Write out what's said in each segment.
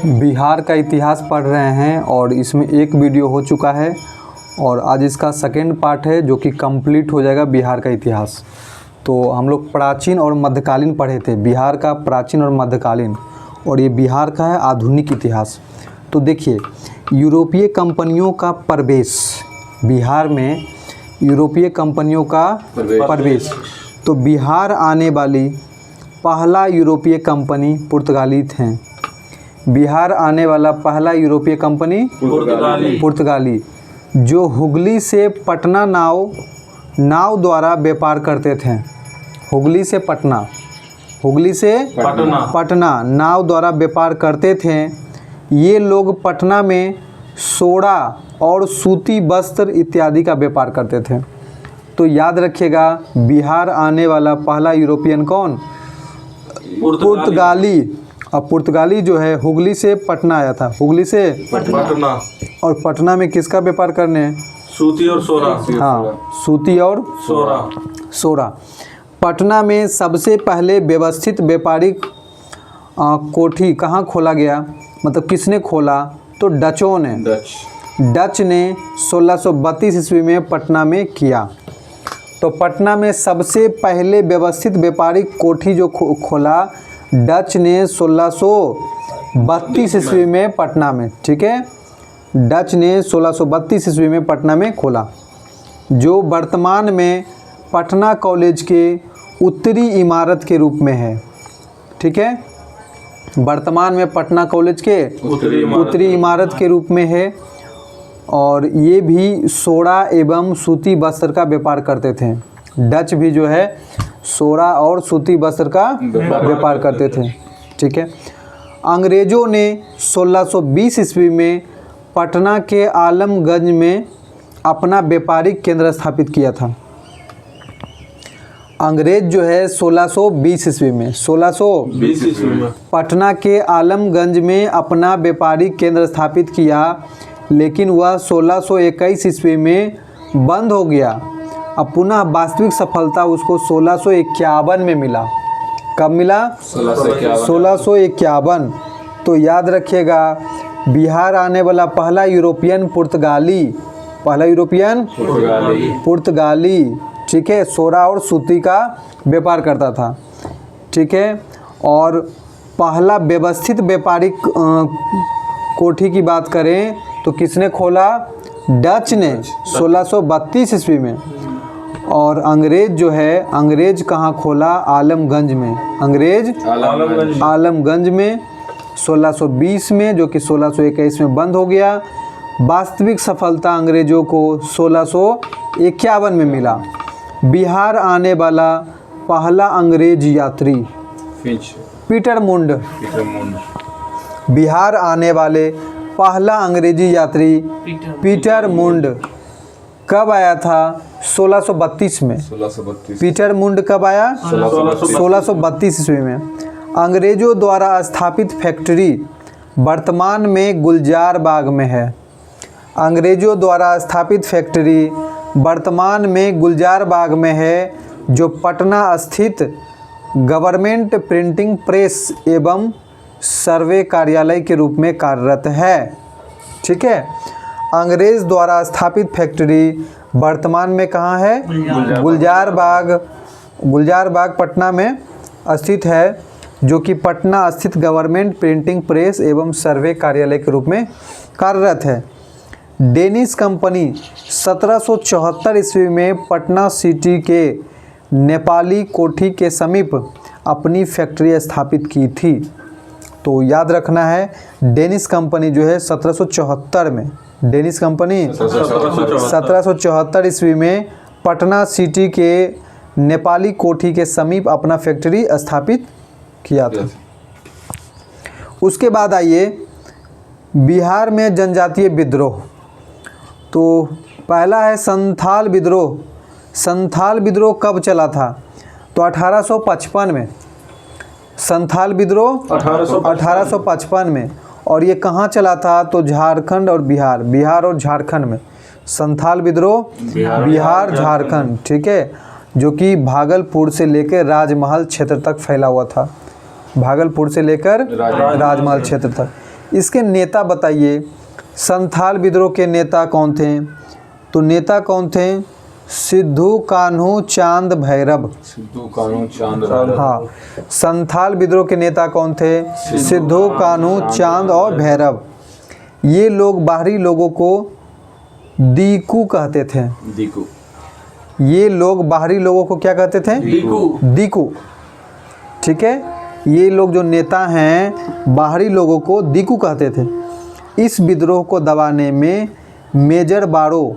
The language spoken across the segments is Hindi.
बिहार का इतिहास पढ़ रहे हैं और इसमें एक वीडियो हो चुका है और आज इसका सेकेंड पार्ट है जो कि कंप्लीट हो जाएगा बिहार का इतिहास। तो हम लोग प्राचीन और मध्यकालीन पढ़े थे, बिहार का प्राचीन और मध्यकालीन, और ये बिहार का है आधुनिक इतिहास। तो देखिए, यूरोपीय कंपनियों का प्रवेश, बिहार में यूरोपीय कंपनियों का प्रवेश। तो बिहार आने वाली पहला यूरोपीय कंपनी पुर्तगाली थे। बिहार आने वाला पहला यूरोपीय कंपनी पुर्तगाली, जो हुगली से पटना नाव द्वारा व्यापार करते थे। हुगली से पटना नाव द्वारा व्यापार करते थे। ये लोग पटना में सोडा और सूती वस्त्र इत्यादि का व्यापार करते थे। तो याद रखिएगा, बिहार आने वाला पहला यूरोपियन कौन? पुर्तगाली। अब पुर्तगाली जो है हुगली से पटना आया था, हुगली से पटना, और पटना में किसका व्यापार करने? सूती और सोरा। हाँ, सूती और सोरा। पटना में सबसे पहले व्यवस्थित व्यापारिक कोठी कहाँ खोला गया, मतलब किसने खोला? तो डचों ने। डच ने 1632 ईस्वी में पटना में किया। तो पटना में सबसे पहले व्यवस्थित व्यापारिक कोठी जो खोला डच ने 1632 ईस्वी में पटना में, ठीक है। डच ने 1632 ईस्वी में पटना में खोला, जो वर्तमान में पटना कॉलेज के उत्तरी इमारत के रूप में है, ठीक है। वर्तमान में पटना कॉलेज के उत्तरी इमारत के रूप में है। और ये भी सोडा एवं सूती वस्त्र का व्यापार करते थे। डच भी जो है सोडा और सूती वस्त्र का व्यापार करते थे, ठीक है। अंग्रेज़ों ने 1620 ईस्वी में पटना के आलमगंज में अपना व्यापारिक केंद्र स्थापित किया था। अंग्रेज जो है 1620 ईस्वी में पटना के आलमगंज में अपना व्यापारिक केंद्र स्थापित किया, लेकिन वह 1621 ईस्वी में बंद हो गया। अब पुनः वास्तविक सफलता उसको 1651 में मिला। कब मिला? 1651। तो याद रखिएगा, बिहार आने वाला पहला यूरोपियन पुर्तगाली, ठीक है, सोडा और सूती का व्यापार करता था, ठीक है। और पहला व्यवस्थित व्यापारिक कोठी की बात करें तो किसने खोला? डच ने 1632 ईस्वी में। और अंग्रेज जो है, अंग्रेज कहाँ खोला? आलमगंज में। अंग्रेज आलमगंज में 1620 में, जो कि 1621 में बंद हो गया। वास्तविक सफलता अंग्रेजों को 1651 में मिला। बिहार आने वाला पहला अंग्रेज यात्री पीटरमुंड। बिहार आने वाले पहला अंग्रेजी यात्री पीटरमुंड कब आया था? 1632 में। पीटरमुंड कब आया? 1632 ईस्वी में। अंग्रेजों द्वारा स्थापित फैक्ट्री वर्तमान में गुलजार बाग में है। अंग्रेजों द्वारा स्थापित फैक्ट्री वर्तमान में गुलजार बाग में है, जो पटना स्थित गवर्नमेंट प्रिंटिंग प्रेस एवं सर्वे कार्यालय के रूप में कार्यरत है, ठीक है। अंग्रेज द्वारा स्थापित फैक्ट्री वर्तमान में कहाँ है? गुलजार बाग पटना में स्थित है, जो कि पटना स्थित गवर्नमेंट प्रिंटिंग प्रेस एवं सर्वे कार्यालय के रूप में कार्यरत है। डेनिश कंपनी 1774 ईस्वी में पटना सिटी के नेपाली कोठी के समीप अपनी फैक्ट्री स्थापित की थी। तो याद रखना है, डेनिश कंपनी जो है 1774 में, डेनिश कंपनी 1774 ईस्वी में पटना सिटी के नेपाली कोठी के समीप अपना फैक्ट्री स्थापित किया था। उसके बाद आइए बिहार में जनजातीय विद्रोह। तो पहला है संथाल विद्रोह। संथाल विद्रोह कब चला था? तो 1855 में। संथाल विद्रोह 1855 में। और ये कहाँ चला था? तो झारखंड और बिहार और झारखंड में। संथाल विद्रोह बिहार झारखंड, ठीक है, जो कि भागलपुर से लेकर राजमहल क्षेत्र तक फैला हुआ था। भागलपुर से लेकर राजमहल क्षेत्र तक। इसके नेता बताइए। संथाल विद्रोह के नेता कौन थे? तो नेता कौन थे? सिद्धू कान्हू चांद भैरव। सिद्धू कान्हू चांद भैरव। हाँ, संथाल विद्रोह के नेता कौन थे? सिद्धू कान्हू चांद और भैरव। ये लोग बाहरी लोगों को दीकू कहते थे। दीकू। ये लोग बाहरी लोगों को क्या कहते थे? दीकू। ठीक है, ये लोग जो नेता हैं बाहरी लोगों को दीकू कहते थे। इस विद्रोह को दबाने में मेजर बारो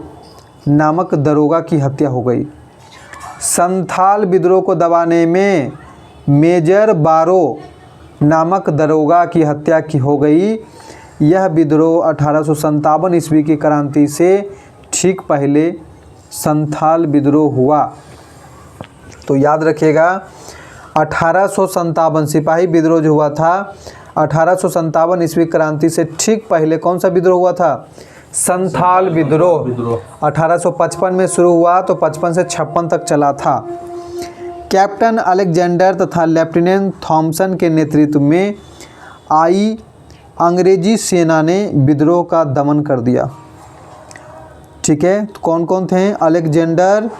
नामक दरोगा की हत्या हो गई। संथाल विद्रोह को दबाने में मेजर बारो नामक दरोगा की हत्या की हो गई। यह विद्रोह 1857 ईस्वी की क्रांति से ठीक पहले संथाल विद्रोह हुआ। तो याद रखिएगा 1857 सिपाही विद्रोह जो हुआ था 1857 ईस्वी क्रांति से ठीक पहले कौन सा विद्रोह हुआ था? संथाल विद्रोह 1855 में शुरू हुआ तो 55 से 56 तक चला था। कैप्टन अलेक्जेंडर तथा लेफ्टिनेंट थॉमसन के नेतृत्व में आई अंग्रेजी सेना ने विद्रोह का दमन कर दिया। ठीक है, तो कौन कौन थे? अलेक्जेंडर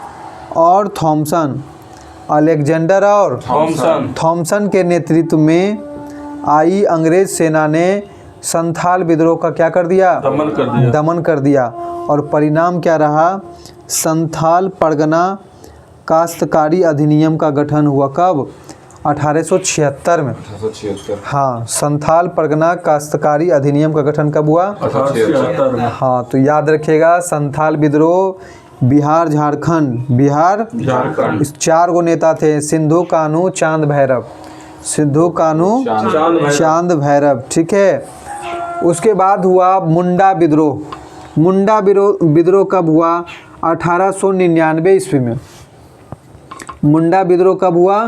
और थॉमसन। अलेक्जेंडर और थॉमसन के नेतृत्व में आई अंग्रेज सेना ने संथाल विद्रोह का क्या कर दिया? दमन कर दिया। और परिणाम क्या रहा? संथाल परगना काश्तकारी अधिनियम का गठन हुआ। कब? 1876 में। 1876। हाँ, संथाल परगना काश्तकारी अधिनियम का गठन कब हुआ? 1876 में। हाँ, तो याद रखिएगा संथाल विद्रोह बिहार झारखंड इस 4 गो नेता थे। सिद्धू कान्हू चांद भैरव। सिद्धू कान्हू चांद भैरव। ठीक है, उसके बाद हुआ मुंडा विद्रोह। मुंडा विद्रोह कब हुआ? 1899 ईस्वी में। मुंडा विद्रोह कब हुआ?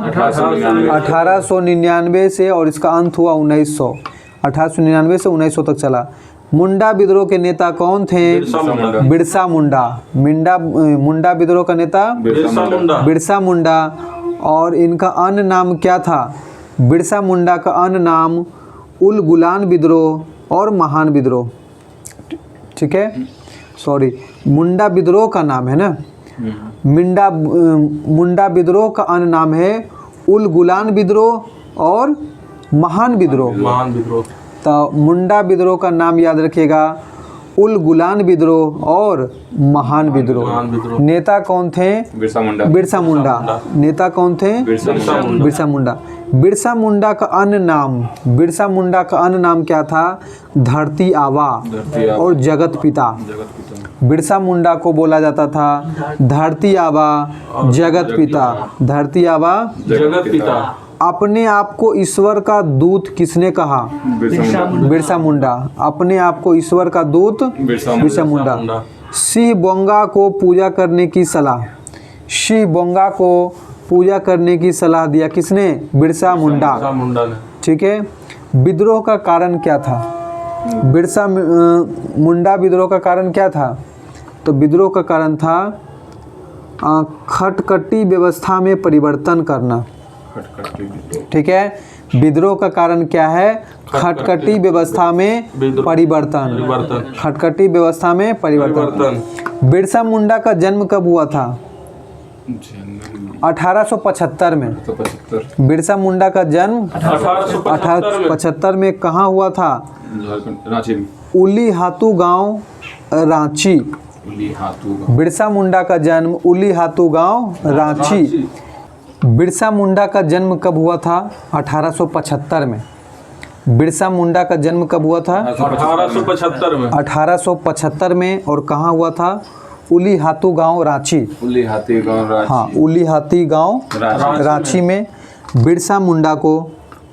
1899 से, और इसका अंत हुआ 1900। 1899 से 1900 तक चला। मुंडा विद्रोह के नेता कौन थे? बिरसा मुंडा। मुंडा विद्रोह का नेता बिरसा मुंडा। और इनका अन्य नाम क्या था? बिरसा मुंडा का अन्य नाम उल गुलान विद्रोह और महान विद्रोह। ठीक है, सॉरी, मुंडा विद्रोह का नाम है ना। मुंडा विद्रोह का अन्य नाम है उल गुलान विद्रोह और महान विद्रोह। तो मुंडा विद्रोह का नाम याद रखिएगा, उल गुलान विद्रोह और महान विद्रोह। नेता कौन थे? बिरसा मुंडा। नेता कौन थे? बिरसा मुंडा। बिरसा मुंडा का अन्य नाम क्या था? धरती आबा और जगत पिता। बिरसा मुंडा को बोला जाता था धरती आबा जगत पिता। धरती आबा जगत पिता। अपने आप को ईश्वर का दूत किसने कहा? बिरसा मुंडा। अपने आप को ईश्वर का दूत बिरसा मुंडा। शिव बोंगा को पूजा करने की सलाह। शिव बोंगा को पूजा करने की सलाह दिया किसने? बिरसा मुंडा। ठीक है, विद्रोह का कारण क्या था? बिरसा मुंडा विद्रोह का कारण क्या था? तो विद्रोह का कारण था खटकटी व्यवस्था में परिवर्तन करना। ठीक है, विद्रोह का कारण क्या है? खटकटी व्यवस्था में परिवर्तन। खटकटी व्यवस्था में परिवर्तन। बिरसा मुंडा का जन्म कब हुआ था? 1875 में। बिरसा मुंडा का जन्म 1875 में कहाँ हुआ था? उलीहातू गांव, रांची। बिरसा मुंडा का जन्म उलीहातू गांव, रांची। बिरसा मुंडा का जन्म कब हुआ था? 1875 में। बिरसा मुंडा का जन्म कब हुआ था? 1875 में। 1875 में। और कहाँ हुआ था? उलीहातू गांव, रांची। उलीहाती गांव, रांची। हाँ, उलीहाती गांव, रांची में। बिरसा मुंडा को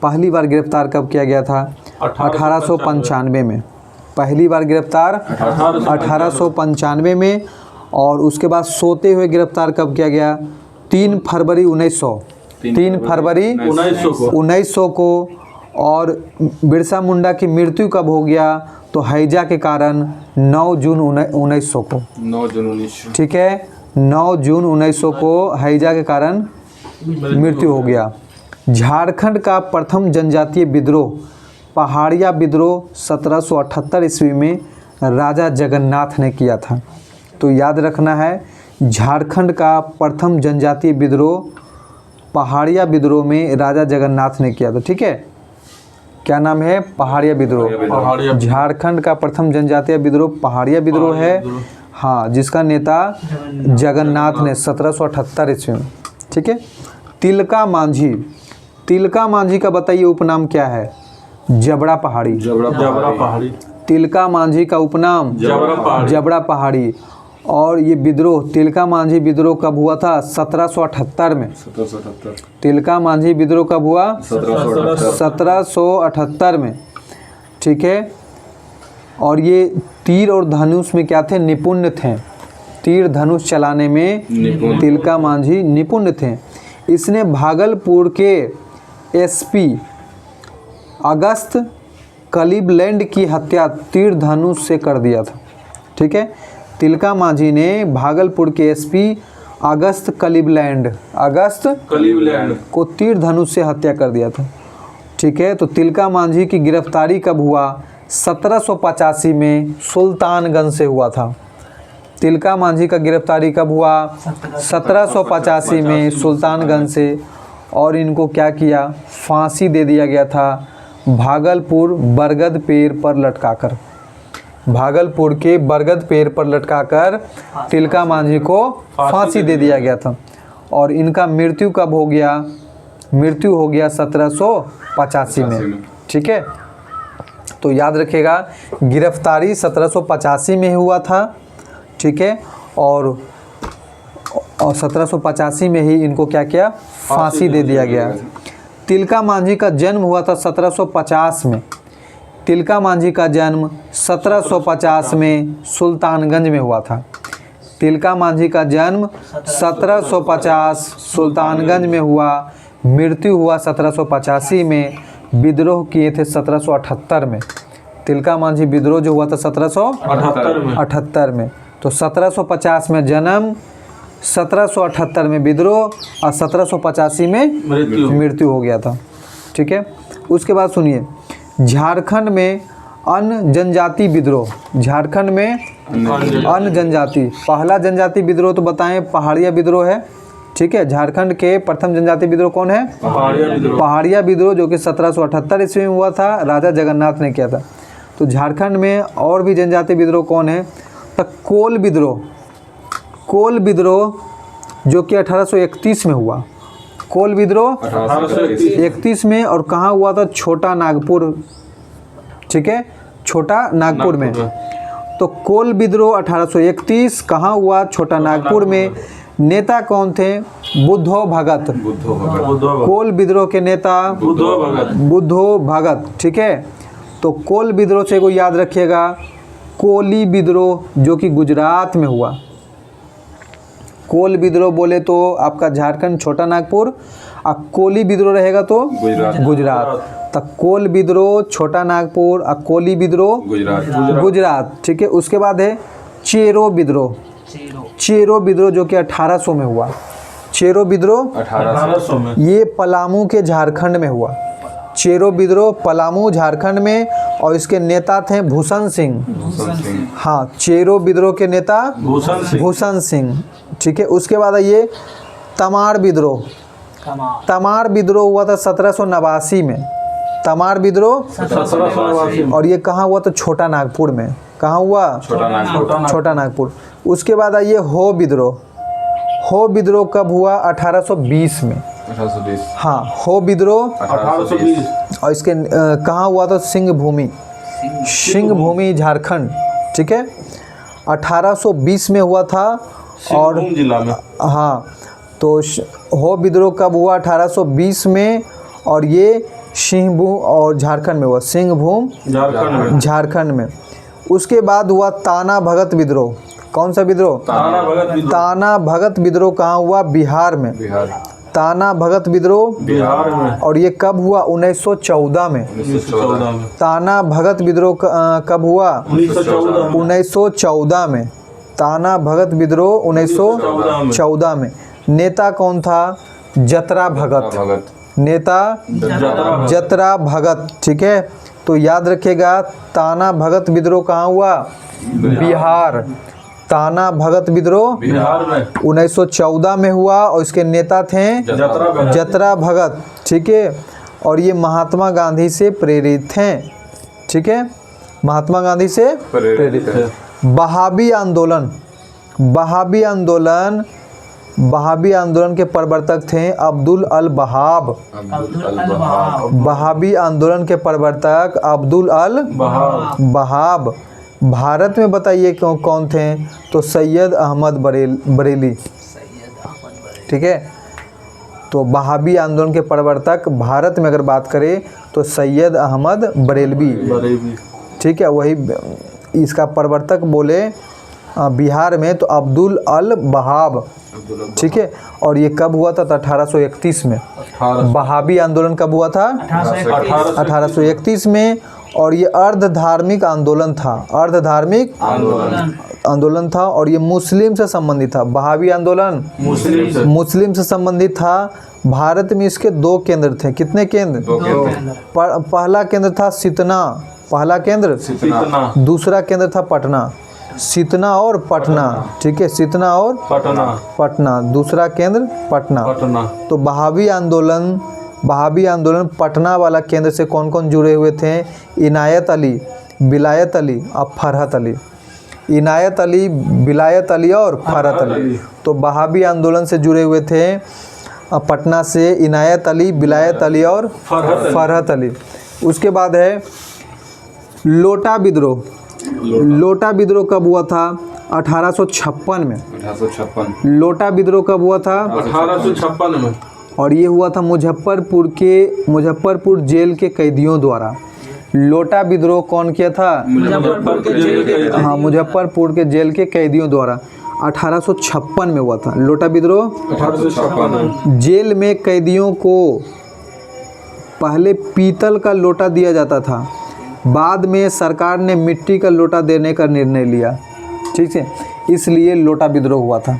पहली बार गिरफ्तार कब किया गया था? 1895 में। पहली बार गिरफ्तार 1895 में। और उसके बाद सोते हुए गिरफ्तार कब किया गया? 3 फरवरी 1900। 3 फरवरी 1900 को। और बिरसा मुंडा की मृत्यु कब हो गया? तो हैजा के कारण 9 जून 1900 को। 9 जून 1900। ठीक है, 9 जून 1900 को हैजा के कारण मृत्यु हो गया। झारखंड का प्रथम जनजातीय विद्रोह पहाड़िया विद्रोह 1778 ईस्वी में राजा जगन्नाथ ने किया था। तो याद रखना है, झारखंड का प्रथम जनजातीय विद्रोह पहाड़िया विद्रोह में राजा जगन्नाथ ने किया था। ठीक है, क्या नाम है? पहाड़िया विद्रोह। झारखंड का प्रथम जनजातीय विद्रोह पहाड़िया विद्रोह है, हाँ, जिसका नेता जगन्नाथ ने 1778 ईस्वी में। ठीक है। तिलका मांझी, तिलका मांझी का बताइए उपनाम क्या है? जबड़ा पहाड़ी। जबड़ा पहाड़ी। तिलका मांझी का उपनाम जबड़ा पहाड़ी। और ये विद्रोह, तिलका मांझी विद्रोह कब हुआ था? 1778 में। 1778। तिलका मांझी विद्रोह कब हुआ? 1778 में। ठीक है। और ये तीर और धनुष में क्या थे? निपुण थे। तीर धनुष चलाने में तिलका मांझी निपुण थे। इसने भागलपुर के एसपी अगस्त क्लीवलैंड की हत्या तीर धनुष से कर दिया था। ठीक है। तिलका मांझी ने भागलपुर के एसपी अगस्त क्लीवलैंड को तीर धनुष से हत्या कर दिया था। ठीक है। तो तिलका मांझी की गिरफ्तारी कब हुआ? 1785 में सुल्तानगंज से हुआ था। तिलका मांझी का गिरफ्तारी कब हुआ? 1785 में सुल्तानगंज से। और इनको क्या किया? फांसी दे दिया गया था भागलपुर बरगद पेड़ पर लटकाकर। भागलपुर के बरगद पेड़ पर लटकाकर तिलका मांझी को फांसी दे दिया गया था। और इनका मृत्यु कब हो गया? मृत्यु हो गया 1785 में। ठीक है। तो याद रखिएगा, गिरफ्तारी 1785 में हुआ था। ठीक है। और 1785 में ही इनको क्या किया? फांसी दे दिया गया। तिलका मांझी का जन्म हुआ था 1750 में। तिलका मांझी का जन्म 1750 में सुल्तानगंज में हुआ था। तिलका मांझी का जन्म 1750 सुल्तानगंज में हुआ। मृत्यु हुआ 1785 में। विद्रोह किए थे 1778 में। तिलका मांझी विद्रोह जो हुआ था 1778 में। तो 1750 में जन्म, 1778 में विद्रोह और 1785 में मृत्यु हो गया था। ठीक है। उसके बाद सुनिए, झारखंड में अन्य जनजाति विद्रोह। झारखंड में अन्य जनजाति, पहला जनजाति विद्रोह तो बताएं पहाड़िया विद्रोह है। ठीक है। झारखंड के प्रथम जनजाति विद्रोह कौन है? पहाड़िया विद्रोह, जो कि 1778 ईस्वी में हुआ था, राजा जगन्नाथ ने किया था। तो झारखंड में और भी जनजाति विद्रोह कौन है? तो कोल विद्रोह। कोल विद्रोह जो कि 1831 में हुआ। कोल विद्रोह 1831 में। और कहाँ हुआ था? छोटा नागपुर। ठीक है, छोटा नागपुर में। तो कोल विद्रोह 1831 कहाँ हुआ? छोटा नागपुर में। नेता कौन थे? बुद्धो भगत। कोल विद्रोह के नेता बुद्धो भगत। ठीक है। तो कोल विद्रोह से को याद रखिएगा, कोली विद्रोह जो कि गुजरात में हुआ। कोल विद्रोह बोले तो आपका झारखंड छोटा नागपुर, और कोली विद्रोह रहेगा तो गुजरात। तक कोल विद्रोह छोटा नागपुर और कोली विद्रोह गुजरात। ठीक है। उसके बाद है चेरो विद्रोह। चेरो विद्रोह जो कि 1800 में हुआ। चेरो विद्रोह 1800 में। ये पलामू के झारखंड में हुआ। चेरो विद्रोह पलामू झारखंड में। और इसके नेता थे भूषण सिंह। हाँ, चेरो विद्रोह के नेता भूषण सिंह। ठीक है। उसके बाद ये तमाड़ विद्रोह। तमाड़ विद्रोह हुआ था 1789 में। तमाड़ विद्रोह 1789। और ये कहाँ हुआ? तो छोटा नागपुर में। कहाँ हुआ? छोटा नागपुर। उसके बाद आइए हो विद्रोह। हो विद्रोह कब हुआ? 1820 में। 1820। हाँ, हो विद्रोह 1820। और इसके कहाँ हुआ था? सिंह भूमि झारखंड। ठीक है। 1820 में हुआ था। और जिला में। हाँ, तो हो विद्रोह कब हुआ? 1820 में। और ये सिंहभूम और झारखंड में हुआ। सिंहभूम झारखंड में। उसके बाद हुआ ताना भगत विद्रोह। कौन सा विद्रोह? ताना भगत विद्रोह कहाँ हुआ? बिहार में। ताना भगत विद्रोह बिहार में। और ये कब हुआ? 1914 में। 1914 में। ताना भगत विद्रोह कब हुआ? 1914 में। ताना भगत विद्रोह 1914 में। नेता कौन था? जतरा भगत। नेता जतरा भगत। ठीक है। तो याद रखिएगा ताना भगत विद्रोह कहाँ हुआ? बिहार। ताना भगत विद्रोह बिहार में 1914 में हुआ और इसके नेता थे जतरा भगत। ठीक है, और ये महात्मा गांधी से प्रेरित हैं। ठीक है, महात्मा गांधी से प्रेरित है। बहाबी आंदोलन, बहाबी आंदोलन, बहाबी आंदोलन के प्रवर्तक थे अब्दुल अल बहाब। बहाबी आंदोलन के प्रवर्तक अब्दुल अल बहाब। भारत में बताइए कौन थे? तो सैयद अहमद बरेली। ठीक है, तो बहाबी आंदोलन के प्रवर्तक भारत में अगर बात करें तो सैयद अहमद बरेलवी। ठीक है, वही इसका प्रवर्तक बोले बिहार में तो अब्दुल अल बहाब। ठीक है, और ये कब हुआ था? तो 1831 में। बहाबी आंदोलन कब हुआ था? 1831 में। और ये अर्ध धार्मिक आंदोलन था, अर्ध धार्मिक आंदोलन था, और ये मुस्लिम से संबंधित था। बहाबी आंदोलन मुस्लिम से संबंधित था। भारत में इसके 2 केंद्र थे। कितने केंद्र? 2 केंद्र। पहला केंद्र था सितना, पहला केंद्र सितना। दूसरा केंद्र था पटना, सितना और पटना। ठीक है, सितना और पटना। दूसरा केंद्र पटना। तो बहाबी आंदोलन पटना वाला केंद्र से कौन कौन जुड़े हुए थे? इनायत अली, विलायत अली और फरहत अली। इनायत अली, विलायत अली और फरहत अली। तो बहाबी आंदोलन से जुड़े हुए थे पटना से इनायत अली, विलायत अली और फरहत अली। उसके बाद है लोटा विद्रोह। लोटा विद्रोह कब हुआ था? 1856 में। 1856 लोटा विद्रोह कब हुआ था? 1856 में। और ये हुआ था मुजफ्फरपुर जेल के कैदियों द्वारा। लोटा विद्रोह कौन किया था? मुजफ्फरपुर के जेल के हाँ, मुजफ्फरपुर के जेल के कैदियों द्वारा 1856 में हुआ था लोटा विद्रोह। 1856 जेल में कैदियों को पहले पीतल का लोटा दिया जाता था, बाद में सरकार ने मिट्टी का लोटा देने का निर्णय लिया। ठीक है, इसलिए लोटा विद्रोह हुआ था।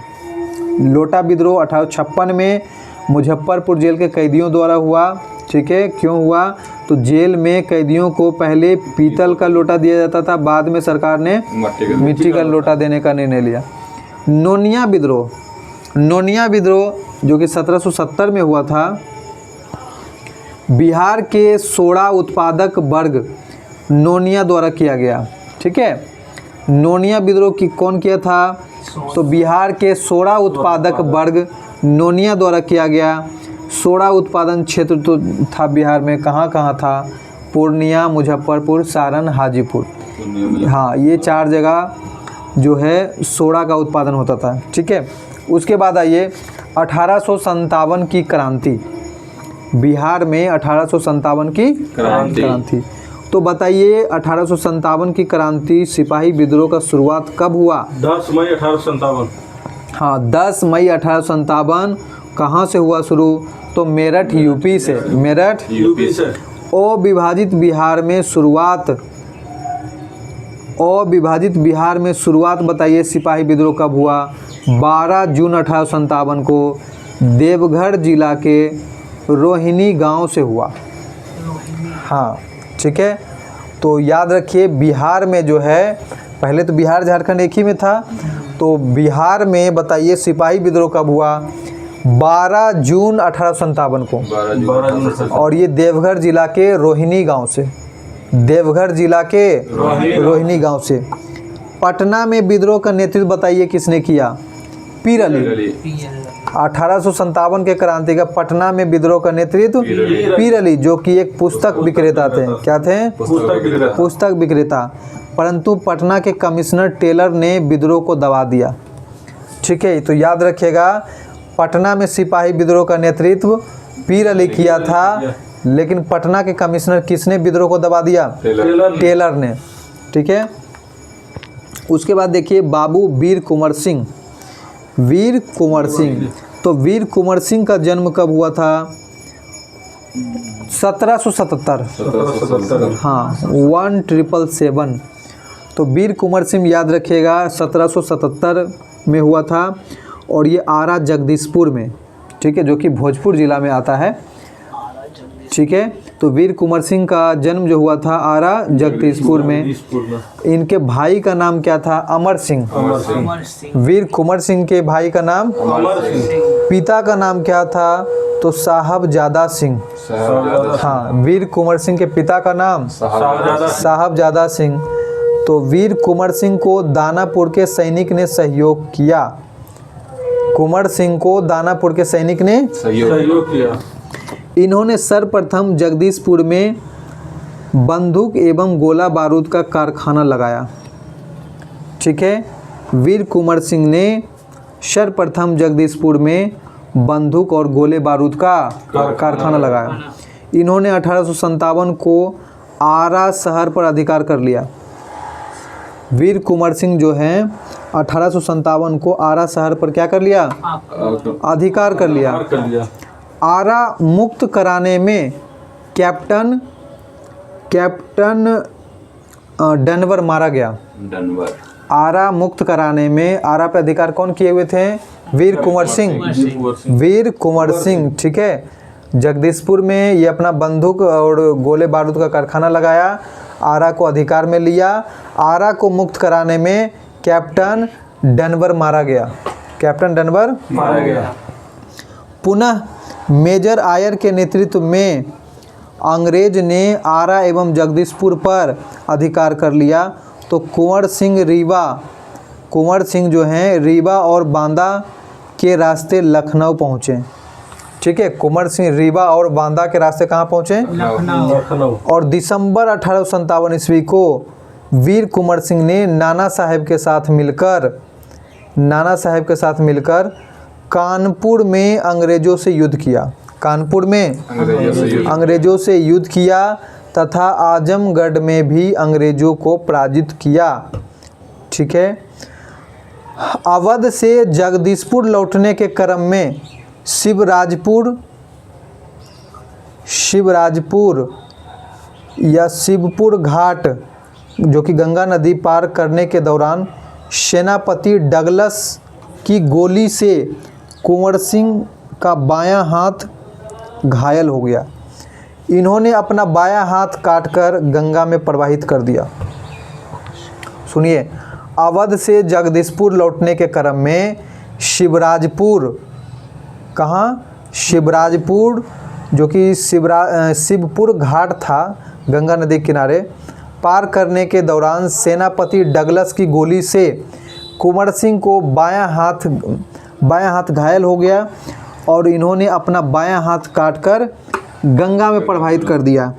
लोटा विद्रोह 1856 में मुजफ्फरपुर जेल के कैदियों द्वारा हुआ। ठीक है, क्यों हुआ? तो जेल में कैदियों को पहले पीतल का लोटा दिया जाता था, बाद में सरकार ने मिट्टी का लोटा देने का निर्णय लिया। नोनिया विद्रोह, नोनिया विद्रोह जो कि 1770 में हुआ था। बिहार के सोडा उत्पादक वर्ग नोनिया द्वारा किया गया। ठीक है, नोनिया विद्रोह की कौन किया था? तो बिहार के सोडा उत्पादक वर्ग नोनिया द्वारा किया गया। सोडा उत्पादन क्षेत्र तो था बिहार में, कहाँ कहाँ था? पूर्णिया, मुजफ्फरपुर, सारण, हाजीपुर। हाँ, ये 4 जगह जो है सोडा का उत्पादन होता था। ठीक है, उसके बाद आइए 1857 की क्रांति। बिहार में 1857 की क्रांति। तो बताइए 1857 की क्रांति सिपाही विद्रोह का शुरुआत कब हुआ? 10 मई 1857। हाँ, 10 मई 1857 कहाँ से हुआ शुरू? तो मेरठ यूपी से। मेरठ यूपी से। अविभाजित बिहार में शुरुआत, अविभाजित बिहार में शुरुआत बताइए सिपाही विद्रोह कब हुआ? 12 जून 1857 को देवघर जिला के रोहिणी गांव से हुआ। हाँ, ठीक है, तो याद रखिए बिहार में जो है, पहले तो बिहार झारखंड एक ही में था, तो बिहार में बताइए सिपाही विद्रोह कब हुआ? 12 जून 1857 को। 12 जून। और ये देवघर जिला के रोहिणी गांव से, देवघर जिला के रोहिणी गांव से। पटना में विद्रोह का नेतृत्व बताइए किसने किया? पीर अली। 1857 के क्रांति का पटना में विद्रोह का नेतृत्व पीर अली, जो कि एक पुस्तक विक्रेता थे। क्या थे? पुस्तक विक्रेता। परंतु पटना के कमिश्नर टेलर ने विद्रोह को दबा दिया। ठीक है, तो याद रखिएगा पटना में सिपाही विद्रोह का नेतृत्व पीर अली किया था, लेकिन पटना के कमिश्नर किसने विद्रोह को दबा दिया? टेलर ने। ठीक है, उसके बाद देखिए बाबू वीर कुंवर सिंह। वीर कुंवर सिंह, तो वीर कुंवर सिंह का जन्म कब हुआ था? 1777। हाँ, 1777। तो वीर कुंवर सिंह याद रखिएगा 1777 में हुआ था, और ये आरा जगदीशपुर में, ठीक है, जो कि भोजपुर जिला में आता है। ठीक है, तो वीर कुंवर सिंह का जन्म जो हुआ था आरा जगदीशपुर में। इनके भाई का नाम क्या था? अमर सिंह। वीर कुंवर सिंह के भाई का नाम अमर सिंह। पिता का नाम क्या था? तो साहबजादा सिंह। हाँ, वीर कुंवर सिंह के पिता का नाम साहबजादा सिंह। तो वीर कुंवर सिंह को दानापुर के सैनिक ने सहयोग किया। कुंवर सिंह को दानापुर के सैनिक ने सहयोग किया। इन्होंने सर्वप्रथम जगदीशपुर में बंदूक एवं गोला बारूद का कारखाना लगाया। ठीक है, वीर कुंवर सिंह ने सर्वप्रथम जगदीशपुर में बंदूक और गोले बारूद का कारखाना लगाया। इन्होंने 1857 को आरा शहर पर अधिकार कर लिया। वीर कुंवर सिंह जो हैं 1857 को आरा शहर पर क्या कर लिया? अधिकार कर लिया। आरा मुक्त कराने में कैप्टन डनवर मारा गया। आरा मुक्त कराने में आरा पे अधिकार कौन किए हुए थे? वीर कुंवर सिंह। वीर कुंवर सिंह, ठीक है। जगदीशपुर में ये अपना बंदूक और गोले बारूद का कारखाना लगाया, आरा को अधिकार में लिया। आरा को मुक्त कराने में कैप्टन डनवर मारा गया। कैप्टन डनवर मारा गया। पुनः मेजर आयर के नेतृत्व में अंग्रेज ने आरा एवं जगदीशपुर पर अधिकार कर लिया। तो कुंवर सिंह जो हैं रीवा और बांदा के रास्ते लखनऊ पहुँचे। ठीक है, कुंवर सिंह रीवा और बांदा के रास्ते कहाँ पहुँचे? लखनऊ। और दिसंबर 1857 ईस्वी को वीर कुंवर सिंह ने नाना साहेब के साथ मिलकर कानपुर में अंग्रेजों से युद्ध किया। कानपुर में अंग्रेजों से युद्ध किया तथा आजमगढ़ में भी अंग्रेजों को पराजित किया। ठीक है, अवध से जगदीशपुर लौटने के क्रम में शिवपुर घाट जो कि गंगा नदी पार करने के दौरान सेनापति डगलस की गोली से कुंवर सिंह का बायां हाथ घायल हो गया। इन्होंने अपना बायां हाथ काटकर गंगा में प्रवाहित कर दिया। सुनिए, अवध से जगदीशपुर लौटने के क्रम में शिवराजपुर जो कि शिवपुर घाट था गंगा नदी किनारे, पार करने के दौरान सेनापति डगलस की गोली से कुंवर सिंह को बायां हाथ घायल हो गया और इन्होंने अपना बायां हाथ काटकर गंगा में प्रवाहित कर दिया।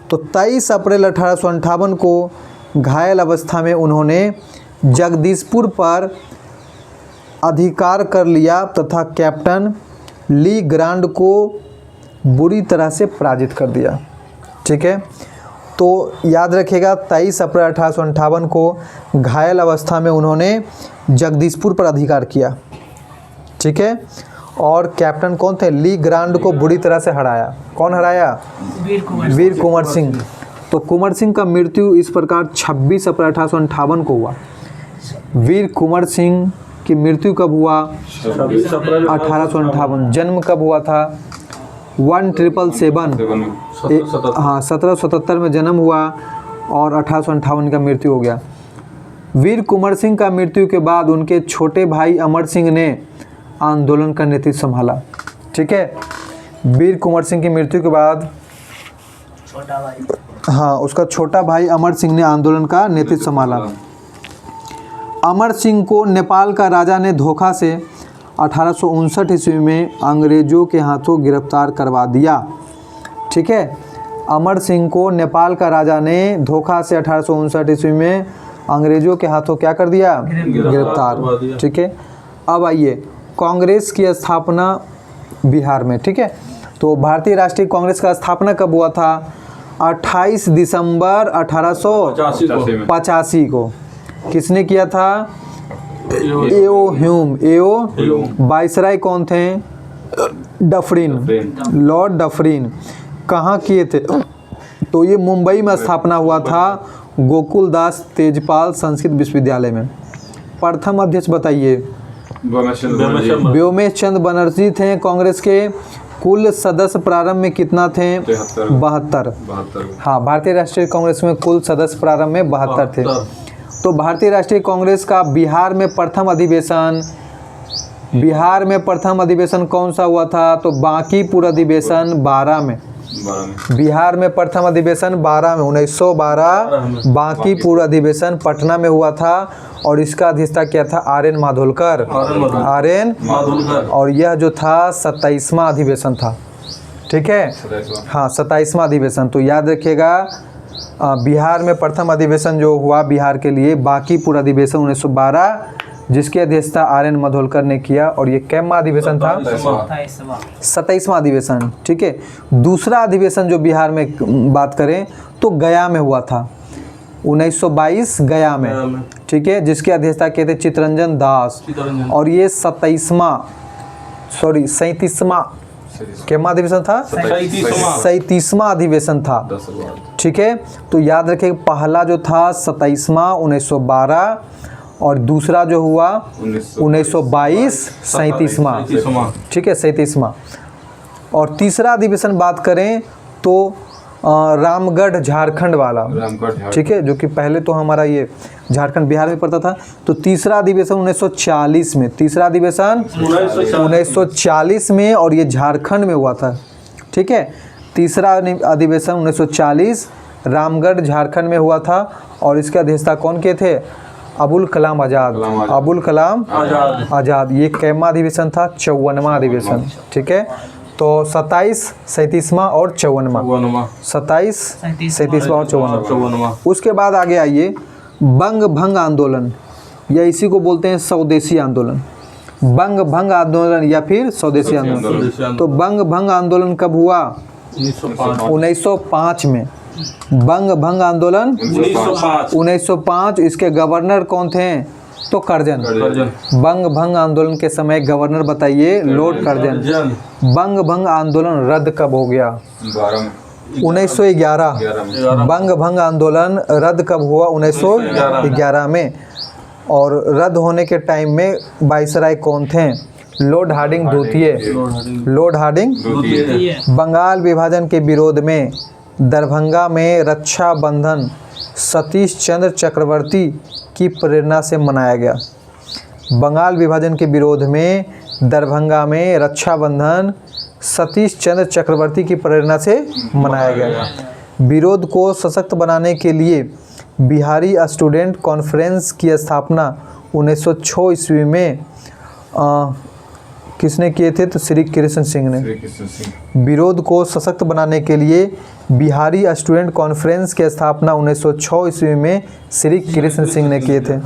तो 23 अप्रैल 1858 को घायल अवस्था में उन्होंने जगदीशपुर पर अधिकार कर लिया तथा कैप्टन ली ग्रांड को बुरी तरह से पराजित कर दिया। ठीक है, तो याद रखिएगा 23 अप्रैल 1858 को घायल अवस्था में उन्होंने जगदीशपुर पर अधिकार किया। ठीक है, और कैप्टन कौन थे? ली ग्रांड को बुरी तरह से हराया। कौन हराया? वीर कुंवर सिंह। तो कुंवर सिंह का मृत्यु इस प्रकार 26 अप्रैल 1858 को हुआ। वीर कुंवर सिंह की मृत्यु कब हुआ? 1858। जन्म कब हुआ था? 1777 में जन्म हुआ और 1858 का मृत्यु हो गया। वीर कुंवर सिंह का मृत्यु के बाद उनके छोटे भाई अमर सिंह ने आंदोलन का नेतृत्व संभाला। ठीक है, वीर कुंवर सिंह की मृत्यु के बाद उसका छोटा भाई अमर सिंह ने आंदोलन का नेतृत्व संभाला। अमर सिंह को नेपाल का राजा ने धोखा से 1859 ईस्वी में अंग्रेजों के हाथों गिरफ्तार करवा दिया। ठीक है, अमर सिंह को नेपाल का राजा ने धोखा से 1859 ईस्वी में अंग्रेजों के हाथों क्या कर दिया? गिरफ्तार। ठीक है, अब आइए कांग्रेस की स्थापना बिहार में। ठीक है, तो भारतीय राष्ट्रीय कांग्रेस का स्थापना कब हुआ था? 28 दिसंबर 1885 को। किसने किया था? एओ ह्यूम। वाइसराय कौन थे? Dufferin, Lord Dufferin. कहाँ किए थे? तो ये मुंबई में स्थापना हुआ था गोकुल दास तेजपाल संस्कृत विश्वविद्यालय में। प्रथम अध्यक्ष बताइए। व्योमेश चंद्र बनर्जी थे कांग्रेस के। कुल सदस्य प्रारंभ में कितना थे? 72। हाँ, भारतीय राष्ट्रीय कांग्रेस में कुल सदस्य प्रारंभ में 72 थे। तो भारतीय राष्ट्रीय कांग्रेस का बिहार में प्रथम अधिवेशन कौन सा हुआ था? तो बांकीपुर अधिवेशन 12 में। बिहार में प्रथम अधिवेशन 12 में 1912 बांकीपुर अधिवेशन पटना में हुआ था और इसका अध्यक्षता किया था आर.एन. माधोलकर। और यह जो था 27वां अधिवेशन था। ठीक है, हाँ 27वां अधिवेशन। तो याद रखिएगा बिहार में प्रथम अधिवेशन जो हुआ बिहार के लिए बांकीपुर अधिवेशन 1912 जिसकी अध्यक्षता आर.एन. माधोलकर ने किया और ये कैमा अधिवेशन था? 27वां अधिवेशन। ठीक है, दूसरा अधिवेशन जो बिहार में बात करें तो गया में हुआ था 1922 गया में। ठीक है, जिसकी अध्यक्षता किए थे चित्तरंजन दास और ये 37वां कैमा अधिवेशन था? 37वां अधिवेशन था। ठीक है, तो याद रखिए पहला जो था 27वां 1912 और दूसरा जो हुआ 1922 37वां। ठीक है, 37वां। और तीसरा अधिवेशन बात करें तो रामगढ़ झारखंड वाला। ठीक है, जो कि पहले तो हमारा ये झारखंड बिहार में पड़ता था। तो तीसरा अधिवेशन 1940 में, तीसरा अधिवेशन 1940 में और ये झारखंड में हुआ था। ठीक है, तीसरा अधिवेशन 1940 रामगढ़ झारखंड में हुआ था और इसके अध्यक्षता कौन किए थे? अबुल कलाम आज़ाद। अबुल कलाम आज़ाद। ये कैमा अधिवेशन था? 54वां अधिवेशन। ठीक है, तो 27, 37वां और 54वां। 27, 37वां और 54वां। उसके बाद आगे आइए बंग भंग आंदोलन, या इसी को बोलते हैं स्वदेशी आंदोलन। बंग भंग आंदोलन या फिर स्वदेशी आंदोलन। तो बंग भंग आंदोलन कब हुआ? 1905 में। बंग भंग आंदोलन 1905। इसके गवर्नर कौन थे? तो करजन। बंग भंग आंदोलन के समय गवर्नर बताइए? लॉर्ड करजन। बंग भंग आंदोलन रद्द कब हो गया? 1911। बंग भंग आंदोलन रद्द कब हुआ? 1911 में। और रद्द होने के टाइम में वाइसराय कौन थे? लॉर्ड हार्डिंग द्वितीय। Lord Hardinge. बंगाल विभाजन के विरोध में दरभंगा में रक्षा बंधन सतीश चंद्र चक्रवर्ती की प्रेरणा से मनाया गया। बंगाल विभाजन के विरोध में दरभंगा में रक्षा बंधन सतीश चंद्र चक्रवर्ती की प्रेरणा से मनाया गया। विरोध को सशक्त बनाने के लिए बिहारी स्टूडेंट कॉन्फ्रेंस की स्थापना 1906 ईस्वी में किसने किए थे? तो श्री कृष्ण सिंह ने। विरोध को सशक्त बनाने के लिए बिहारी स्टूडेंट कॉन्फ्रेंस की स्थापना 1906 ईस्वी में श्री कृष्ण सिंह ने किए थे।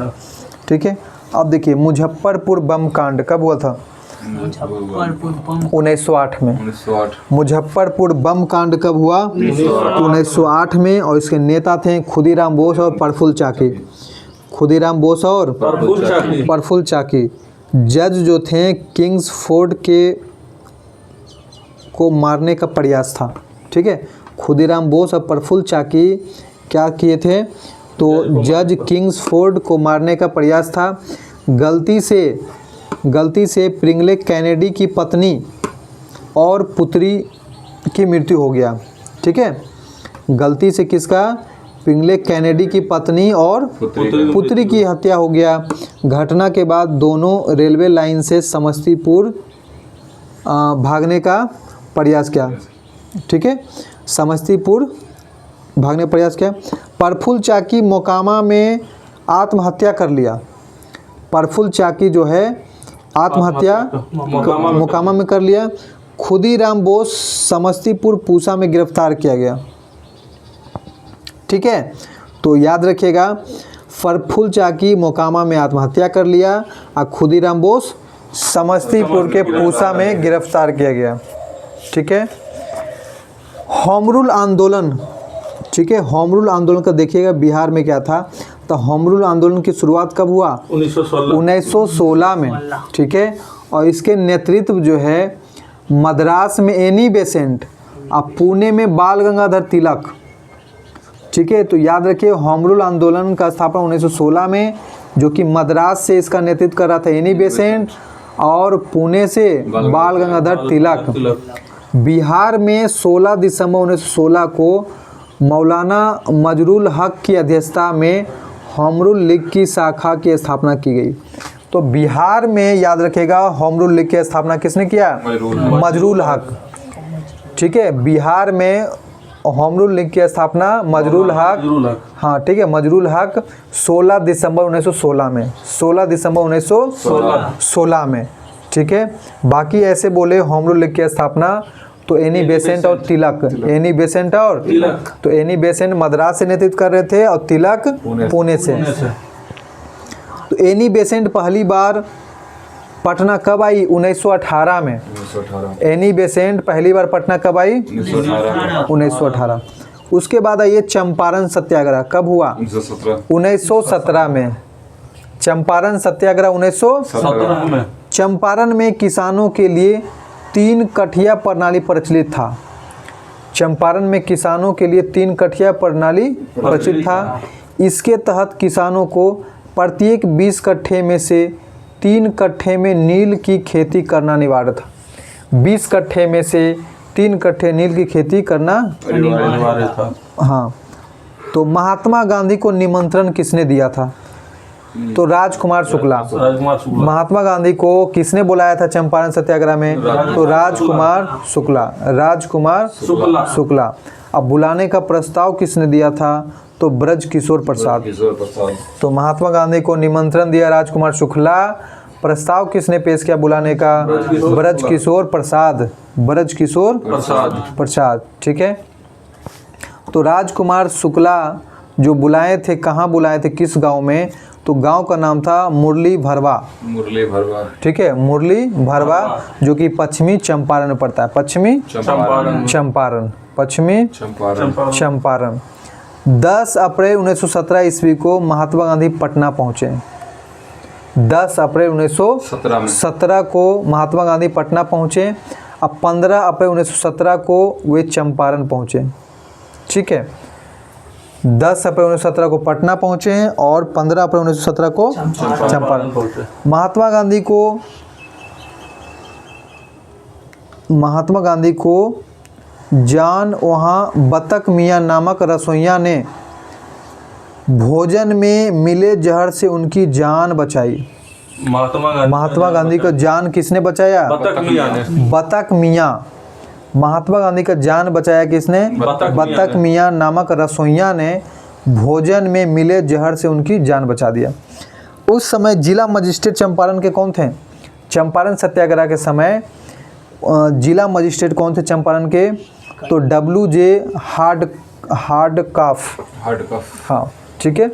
ठीक है, अब देखिए मुजफ्फरपुर बम कांड कब हुआ था? 1908 में। मुजफ्फरपुर बम कांड कब हुआ? 1908 में। और इसके नेता थे खुदीराम बोस और प्रफुल्ल चाकी। खुदीराम बोस और प्रफुल्ल चाकी। जज जो थे किंग्सफोर्ड को मारने का प्रयास था। ठीक है, खुदीराम बोस और प्रफुल्ल चाकी क्या किए थे? तो जज किंग्सफोर्ड को मारने का प्रयास था। गलती से प्रिंगले कैनेडी की पत्नी और पुत्री की मृत्यु हो गया। ठीक है, गलती से किसका? प्रिंगले कैनेडी की पत्नी और पुत्री की हत्या हो गया। घटना के बाद दोनों रेलवे लाइन से समस्तीपुर भागने का प्रयास किया। ठीक है, समस्तीपुर भागने का प्रयास किया। प्रफुल्ल चाकी मोकामा में आत्महत्या कर लिया। प्रफुल्ल चाकी जो है आत्महत्या मोकामा में कर लिया। खुदीराम बोस समस्तीपुर पूसा में गिरफ्तार किया गया। ठीक है, तो याद रखिएगा प्रफुल्ल चाकी मोकामा में आत्महत्या कर लिया और खुदीराम बोस समस्तीपुर के पूसा में गिरफ्तार किया गया। ठीक है, होम रूल आंदोलन। ठीक है, होम रूल आंदोलन का देखिएगा बिहार में क्या था। तो होम रूल आंदोलन की शुरुआत कब हुआ? 1916 में। ठीक है, और इसके नेतृत्व जो है मद्रास में एनी बेसेंट और पुणे में बाल गंगाधर तिलक। ठीक है, तो याद रखिए होम रूल आंदोलन का स्थापना 1916 में, जो कि मद्रास से इसका नेतृत्व कर रहा था एनी बेसेंट और पुणे से बाल गंगाधर तिलक। बिहार में 16 दिसंबर 1916 को मौलाना मजरुल हक की अध्यक्षता में होमरुल लीग की शाखा की स्थापना की गई। तो बिहार में याद रखेगा होमरुल लीग की स्थापना किसने किया? मजरुल हक। ठीक है, बिहार में होमरुल लीग की स्थापना मजरुल हक, हाँ ठीक है, मजरुल हक 16 दिसंबर 1916 में, 16 दिसंबर 1916 में। ठीक है, बाकी ऐसे बोले होमरुल लीग की स्थापना तो एनी बेसेंट और तिलक, एनी बेसेंट और तिलक, तो एनी बेसेंट मद्रास से नेतृत्व कर रहे थे और तिलक पुणे से। तो एनी बेसेंट पहली बार पटना कब आई? 1918 में। एनी बेसेंट पहली बार पटना कब आई? 1918। उसके बाद आइए चंपारण सत्याग्रह कब हुआ? 1917 में। चंपारण सत्याग्रह 1917 में। चंपारण में किसानों के लिए 3 कठिया प्रणाली प्रचलित था। चंपारण में किसानों के लिए 3 कठिया प्रणाली प्रचलित था। इसके तहत किसानों को प्रत्येक 20 कट्ठे में से 3 कट्ठे में नील की खेती करना अनिवार्य था। 20 कट्ठे में से 3 कट्ठे नील की खेती करना अनिवार्य था। हाँ, तो महात्मा गांधी को निमंत्रण किसने दिया था? तो राजकुमार शुक्ला। महात्मा गांधी को किसने बुलाया था चंपारण सत्याग्रह में? तो राजकुमार शुक्ला। अब बुलाने का प्रस्ताव किसने दिया था? तो ब्रज किशोर प्रसाद। तो महात्मा गांधी को निमंत्रण दिया राजकुमार शुक्ला, प्रस्ताव किसने पेश किया बुलाने का? ब्रज किशोर प्रसाद। ठीक है, तो राजकुमार शुक्ला जो बुलाए थे, कहाँ बुलाए थे, किस गांव में? तो गांव का नाम था मुरली भरवा। ठीक है, मुरली भरवा जो कि पश्चिमी चंपारण में पड़ता है। पश्चिमी चंपारण। 10 अप्रैल 1917 ईस्वी को महात्मा गांधी पटना पहुंचे। 10 अप्रैल 1917 को महात्मा गांधी पटना पहुंचे। अब 15 अप्रैल 1917 को वे चंपारण पहुंचे। ठीक है, 10 अप्रैल 1917 को पटना पहुंचे हैं और 15 अप्रैल 1917 को चंपारण पहुंचे। महात्मा गांधी को जान वहाँ बतक मियाँ नामक रसोइया ने भोजन में मिले जहर से उनकी जान बचाई। महात्मा गांधी का जान किसने बचाया? बतक मियाँ। महात्मा गांधी का जान बचाया किसने? बतक मियाँ नामक रसोइया ने भोजन में मिले जहर से उनकी जान बचा दिया। उस समय जिला मजिस्ट्रेट चंपारण के कौन थे? चंपारण सत्याग्रह के समय जिला मजिस्ट्रेट कौन थे चंपारण के? तो WJ हार्डकाफ। हाँ ठीक है,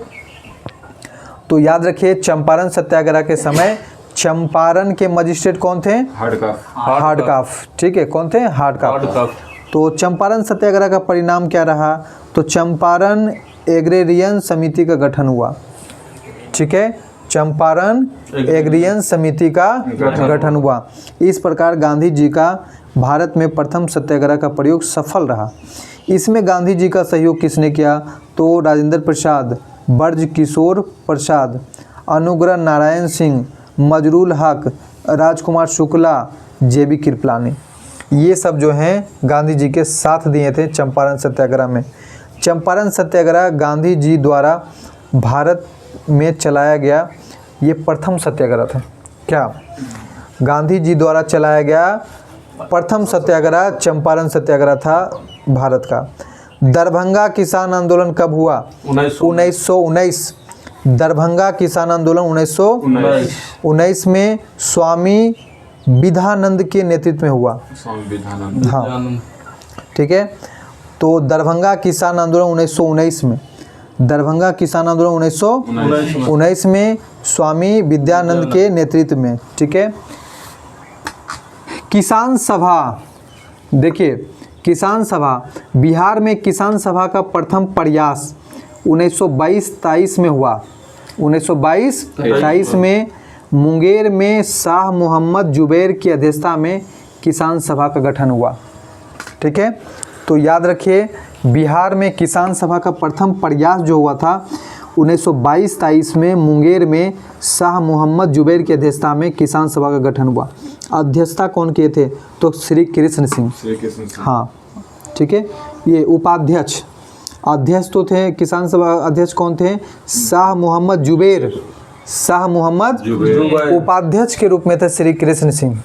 तो याद रखिए चंपारण सत्याग्रह के समय चंपारण के मजिस्ट्रेट कौन थे? हार्डकाफ। ठीक है, कौन थे? हार्डकाफ। तो चंपारण सत्याग्रह का परिणाम क्या रहा? तो चंपारण एग्रेरियन समिति का गठन हुआ। ठीक है, चंपारण एग्रेरियन समिति का गठन हुआ। इस प्रकार गांधी जी का भारत में प्रथम सत्याग्रह का प्रयोग सफल रहा। इसमें गांधी जी का सहयोग किसने किया? तो राजेंद्र प्रसाद, ब्रज किशोर प्रसाद, अनुग्रह नारायण सिंह, मजरुल हक, राजकुमार शुक्ला, JB कृपलानी, ये सब जो हैं गांधी जी के साथ दिए थे चंपारण सत्याग्रह में। चंपारण सत्याग्रह गांधी जी द्वारा भारत में चलाया गया ये प्रथम सत्याग्रह था। क्या? गांधी जी द्वारा चलाया गया प्रथम सत्याग्रह चंपारण सत्याग्रह था भारत का। दरभंगा किसान आंदोलन कब हुआ? 1919। दरभंगा किसान आंदोलन 1919 में स्वामी विधानंद के नेतृत्व में हुआ। हाँ ठीक है, तो दरभंगा किसान आंदोलन 1919 में, दरभंगा किसान आंदोलन 1919 में स्वामी विद्यानंद के नेतृत्व में। ठीक है, किसान सभा, देखिए किसान सभा, बिहार में किसान सभा का प्रथम प्रयास 1922-23 में हुआ। 1922-23 में मुंगेर में शाह मोहम्मद जुबैर की अध्यक्षता में किसान सभा का गठन हुआ। ठीक है, तो याद रखिए बिहार में किसान सभा का प्रथम प्रयास जो हुआ था 1922-23 में मुंगेर में शाह मोहम्मद जुबैर की अध्यक्षता में किसान सभा का गठन हुआ। अध्यक्षता कौन किए थे? तो श्री कृष्ण सिंह। हाँ ठीक है। ये उपाध्यक्ष, अध्यक्ष तो थे किसान सभा अध्यक्ष कौन थे? शाह मोहम्मद जुबैर। शाह मोहम्मद जुबैर। उपाध्यक्ष के रूप में थे श्री कृष्ण सिंह।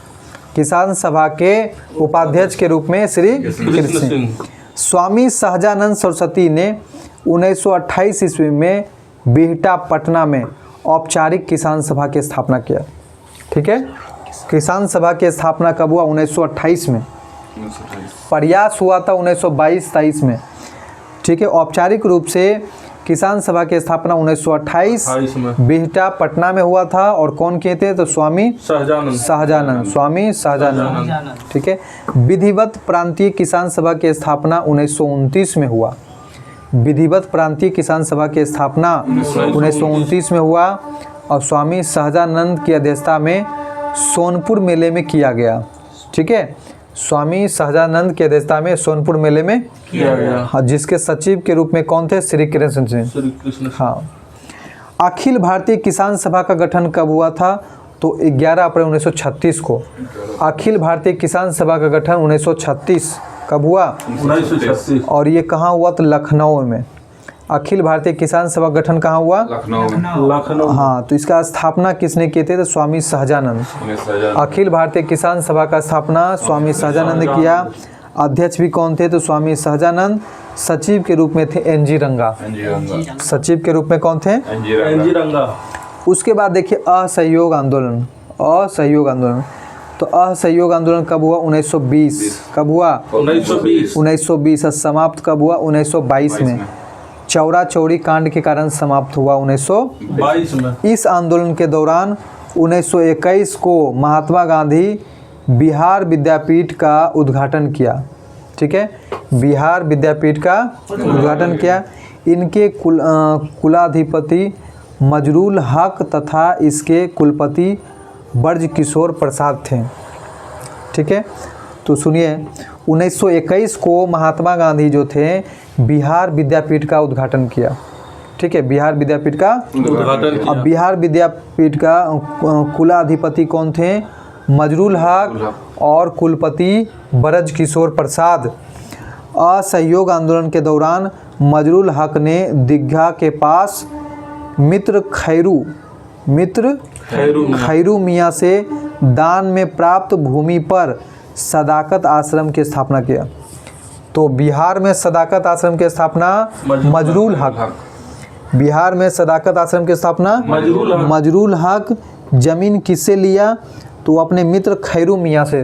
किसान सभा के उपाध्यक्ष के रूप में श्री कृष्ण सिंह। स्वामी सहजानंद सरस्वती ने 1928 ईस्वी में बिहटा पटना में औपचारिक किसान सभा की स्थापना किया। ठीक है। किसान सभा की स्थापना कब हुआ? 1928 में। प्रयास हुआ था 1922-23 में। ठीक है। औपचारिक रूप से किसान सभा की स्थापना 1928 में बिहटा पटना में हुआ था। और कौन किए थे? तो स्वामी सहजानंद, स्वामी सहजानंद। ठीक है। विधिवत प्रांतीय किसान सभा की स्थापना 1929 में हुआ। विधिवत प्रांतीय किसान सभा की स्थापना 1929 में हुआ और स्वामी सहजानंद की अध्यक्षता में सोनपुर मेले में किया गया। ठीक है। स्वामी सहजानंद की अध्यक्षता में सोनपुर मेले में किया गया। हाँ, जिसके सचिव के रूप में कौन थे? श्री कृष्ण सिंह। हाँ। अखिल भारतीय किसान सभा का गठन कब हुआ था? तो 11 अप्रैल 1936 को। अखिल भारतीय किसान सभा का गठन 1936 कब हुआ? 1936। और ये कहाँ हुआ? तो लखनऊ में। अखिल भारतीय किसान सभा गठन कहाँ हुआ? लखनऊ। हाँ, तो इसका स्थापना किसने किए थे? तो स्वामी सहजानंद। अखिल भारतीय किसान सभा का स्थापना स्वामी सहजानंद ने किया। अध्यक्ष भी कौन थे? तो स्वामी सहजानंद। सचिव के रूप में थे एन.जी. रंगा। सचिव के रूप में कौन थे? एन.जी. रंगा। उसके बाद देखिए असहयोग आंदोलन। असहयोग आंदोलन, तो असहयोग आंदोलन कब हुआ? 1920। कब हुआ? 1920। समाप्त कब हुआ? 1922 में। चौरा चौरी कांड के कारण समाप्त हुआ 1922 में। इस आंदोलन के दौरान 1921 को महात्मा गांधी बिहार विद्यापीठ का उद्घाटन किया। ठीक है। बिहार विद्यापीठ का उद्घाटन किया। इनके कुलाधिपति मजरूल हक तथा इसके कुलपति ब्रज किशोर प्रसाद थे। ठीक है। तो सुनिए, 1921 को महात्मा गांधी जो थे बिहार विद्यापीठ का उद्घाटन किया। ठीक है। बिहार विद्यापीठ का उद्घाटन किया। अब बिहार विद्यापीठ का कुलाधिपति कौन थे? मजरूल हक और कुलपति ब्रज किशोर प्रसाद। असहयोग आंदोलन के दौरान मजरूल हक ने दीघा के पास मित्र खैरू मियाँ से दान में प्राप्त भूमि पर सदाकत आश्रम की स्थापना किया। तो बिहार में सदाकत आश्रम की स्थापना मजरूल हक। बिहार में सदाकत आश्रम की स्थापना मजरूल हक। जमीन किससे लिया? तो अपने मित्र खैरू मियाँ से।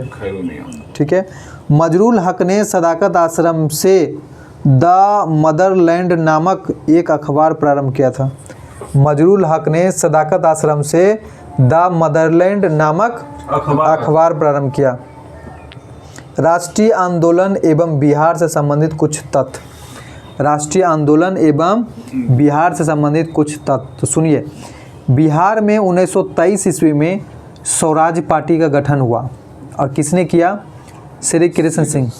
ठीक है। मजरूल हक ने सदाकत आश्रम से द मदरलैंड नामक एक अखबार प्रारंभ किया था। मजरूल हक ने सदाकत आश्रम से द मदरलैंड नामक अखबार प्रारंभ किया। राष्ट्रीय आंदोलन एवं बिहार से संबंधित कुछ तथ्य। राष्ट्रीय आंदोलन एवं बिहार से संबंधित कुछ तथ्य तो सुनिए। बिहार में 1923 ईस्वी में स्वराज पार्टी का गठन हुआ। और किसने किया? श्री कृष्ण सिंह।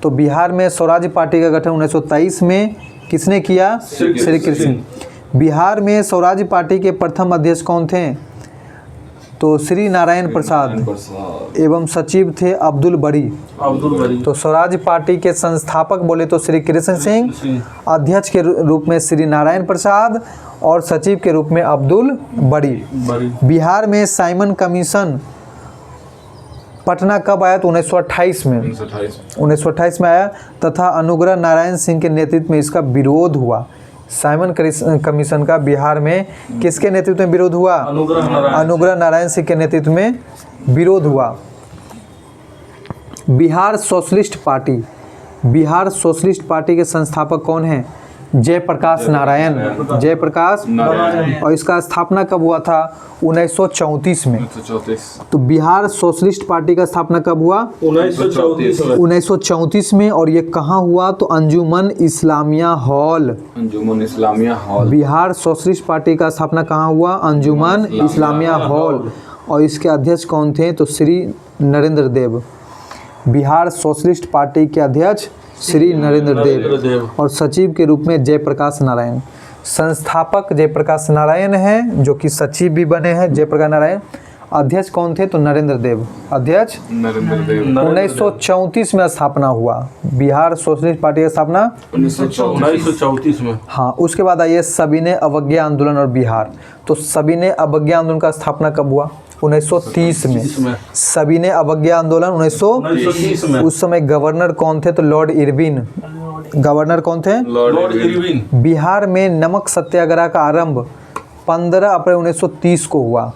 तो बिहार में स्वराज पार्टी का गठन 1923 में किसने किया? श्री कृष्ण। बिहार में स्वराज पार्टी के प्रथम अध्यक्ष कौन थे? तो श्री नारायण प्रसाद एवं सचिव थे अब्दुल बरी। तो स्वराज पार्टी के संस्थापक बोले तो श्री कृष्ण सिंह, अध्यक्ष के रूप में श्री नारायण प्रसाद और सचिव के रूप में अब्दुल बरी। बिहार में साइमन कमीशन पटना कब आया? तो 1928 में। 1928 में आया तथा अनुग्रह नारायण सिंह के नेतृत्व में इसका विरोध हुआ। साइमन कमीशन का बिहार में किसके नेतृत्व में विरोध हुआ? अनुग्रह नारायण सिंह के नेतृत्व में विरोध हुआ। Bihar socialist party. Bihar socialist party के संस्थापक कौन हैं? जयप्रकाश नारायण। जयप्रकाश नारायण। और इसका स्थापना कब हुआ था? 1934 में। तो बिहार सोशलिस्ट पार्टी का स्थापना कब हुआ? 1934 में। और ये कहाँ हुआ? तो Anjuman Islamia hall. Anjuman Islamia hall. Bihar socialist party का स्थापना कहाँ हुआ? अंजुमन इस्लामिया हॉल। और इसके अध्यक्ष कौन थे? तो श्री नरेंद्र देव। बिहार सोशलिस्ट पार्टी के अध्यक्ष श्री नरेंद्र देव और सचिव के रूप में जयप्रकाश नारायण। संस्थापक जयप्रकाश नारायण हैं जो कि सचिव भी बने हैं जयप्रकाश नारायण, अध्यक्ष कौन थे? तो नरेंद्र देव। अध्यक्ष नरेंद्र देव 1934 में स्थापना हुआ बिहार सोशलिस्ट पार्टी की स्थापना 1934 में। हाँ, उसके बाद आइए सविनय अवज्ञा आंदोलन और बिहार। तो सविनय अवज्ञा आंदोलन का स्थापना कब हुआ? 1930 में। सविनय अवज्ञा आंदोलन 1930 में। उस समय गवर्नर कौन थे? तो लॉर्ड इरविन। गवर्नर कौन थे? Lord Irwin. बिहार में नमक सत्याग्रह का आरंभ 15 अप्रैल 1930 को हुआ।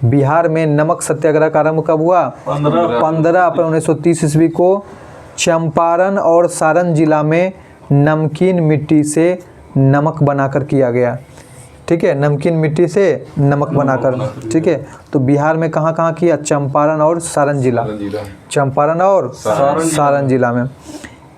बिहार में नमक सत्याग्रह का आरंभ कब हुआ? 15 अप्रैल 1930 ईस्वी को चंपारण और सारण जिला में नमकीन मिट्टी से नमक बनाकर किया गया। ठीक है, नमकीन मिट्टी से नमक बनाकर। ठीक है, तो बिहार में कहाँ कहाँ किया? चंपारण और सारण जिला। चंपारण और सारण जिला में।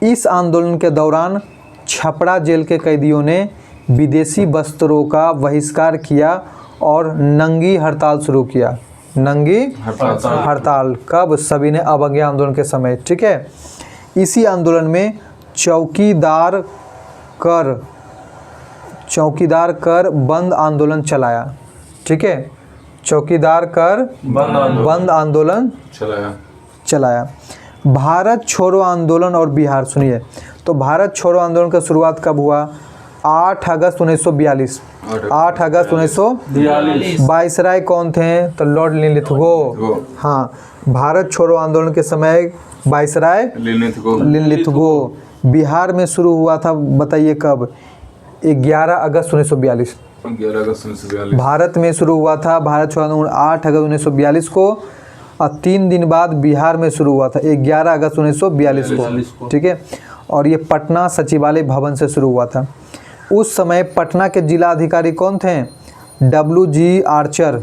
इस आंदोलन के दौरान छपरा जेल के कैदियों ने विदेशी वस्त्रों का बहिष्कार किया और नंगी हड़ताल शुरू किया। नंगी हड़ताल कब? सविनय अवज्ञा आंदोलन के समय। ठीक है, इसी आंदोलन में चौकीदार कर बंद आंदोलन चलाया। ठीक है, चौकीदार कर बंद आंदोलन चलाया। भारत छोड़ो आंदोलन और बिहार। सुनिए, तो भारत छोड़ो आंदोलन का शुरुआत कब हुआ? 8 अगस्त 1942। 8 अगस्त 1942। वायसराय कौन थे? तो लॉर्ड लिनलिथगो। हाँ, भारत छोड़ो आंदोलन के समय वायसराय लिनलिथगो। बिहार में शुरू हुआ था, बताइए कब? 11 अगस्त 1942। 11 अगस्त 1942 भारत में शुरू हुआ था भारत छोड़ो आंदोलन 8 अगस्त 1942 को, और 3 दिन बाद बिहार में शुरू हुआ था 11 अगस्त 1942 को। ठीक है, और ये पटना सचिवालय भवन से शुरू हुआ था। उस समय पटना के जिला अधिकारी कौन थे? WG Archer.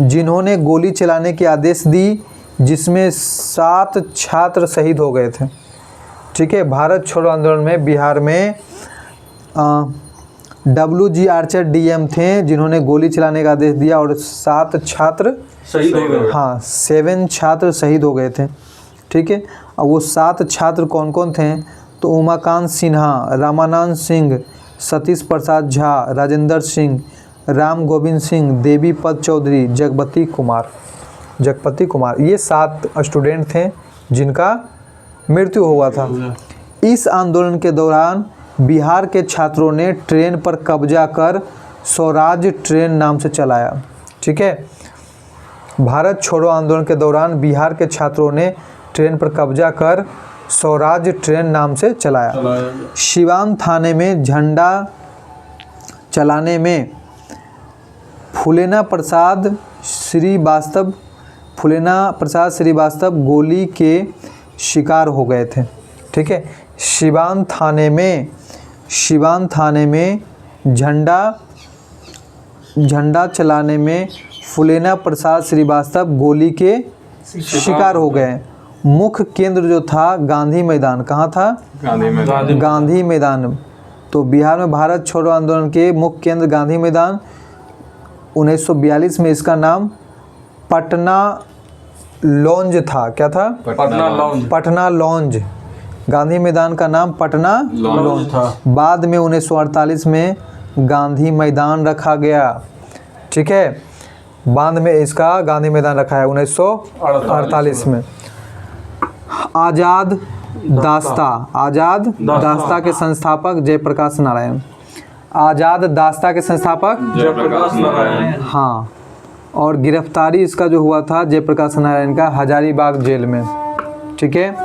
जिन्होंने गोली चलाने के आदेश दी, जिसमें 7 छात्र शहीद हो गए थे। ठीक है, भारत छोड़ो आंदोलन में बिहार में WG आर्चर DM थे, जिन्होंने गोली चलाने का आदेश दिया और 7 छात्र शहीद हो गए। हाँ, 7 छात्र शहीद हो गए थे। ठीक है, और वो 7 छात्र कौन कौन थे? तो उमाकांत सिन्हा, रामानंद सिंह, सतीश प्रसाद झा, राजेंद्र सिंह, राम गोविंद सिंह, देवी पद चौधरी, जगपति कुमार। ये 7 स्टूडेंट थे जिनका मृत्यु हुआ था। इस आंदोलन के दौरान बिहार के छात्रों ने ट्रेन पर कब्जा कर स्वराज ट्रेन नाम से चलाया। ठीक है, भारत छोड़ो आंदोलन के दौरान बिहार के छात्रों ने ट्रेन पर कब्जा कर स्वराज ट्रेन नाम से चलाया। सिवान थाने में झंडा चलाने में फूलेना प्रसाद श्रीवास्तव गोली के शिकार हो गए थे। ठीक है, सिवान थाने में झंडा चलाने में फूलेना प्रसाद श्रीवास्तव गोली के शिकार हो गए। मुख्य केंद्र जो था गांधी मैदान। कहाँ था? गांधी मैदान। तो बिहार में भारत छोड़ो आंदोलन के मुख्य केंद्र गांधी मैदान। 1942 में इसका नाम पटना लॉन्ज था। क्या था? पटना लॉन्ज। गांधी मैदान का नाम पटना लॉन्ज था। बाद में 1948 में गांधी मैदान रखा गया। ठीक है, बाद में इसका गांधी मैदान रखा है 1948 में। आज़ाद दास्ता के संस्थापक जयप्रकाश नारायण। आज़ाद दास्ता के संस्थापक जयप्रकाश नारायण। हाँ, और गिरफ्तारी इसका जो हुआ था जयप्रकाश नारायण का हजारीबाग जेल में। ठीक है,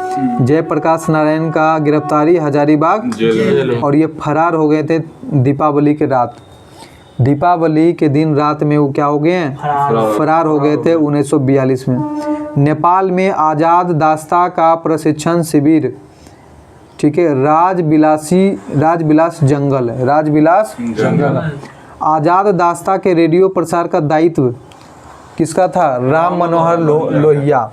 जयप्रकाश नारायण का गिरफ्तारी हजारीबाग जेल, और ये फरार हो गए थे दीपावली के रात। दीपावली के दिन रात में वो क्या हो गए हैं? फरार हो गए थे 1942 में। नेपाल में आज़ाद दास्ता का प्रशिक्षण शिविर। ठीक है, राजविलास जंगल। आज़ाद दास्ता के रेडियो प्रसार का दायित्व किसका था? राम मनोहर लोहिया।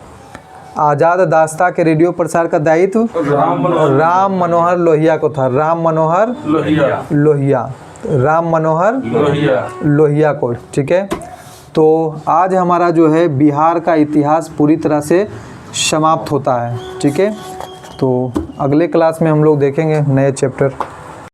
आज़ाद दास्ता के रेडियो प्रसार का दायित्व राम मनोहर लोहिया को था। राम मनोहर लोहिया को। ठीक है, तो आज हमारा जो है बिहार का इतिहास पूरी तरह से समाप्त होता है। ठीक है, तो अगले क्लास में हम लोग देखेंगे नए चैप्टर।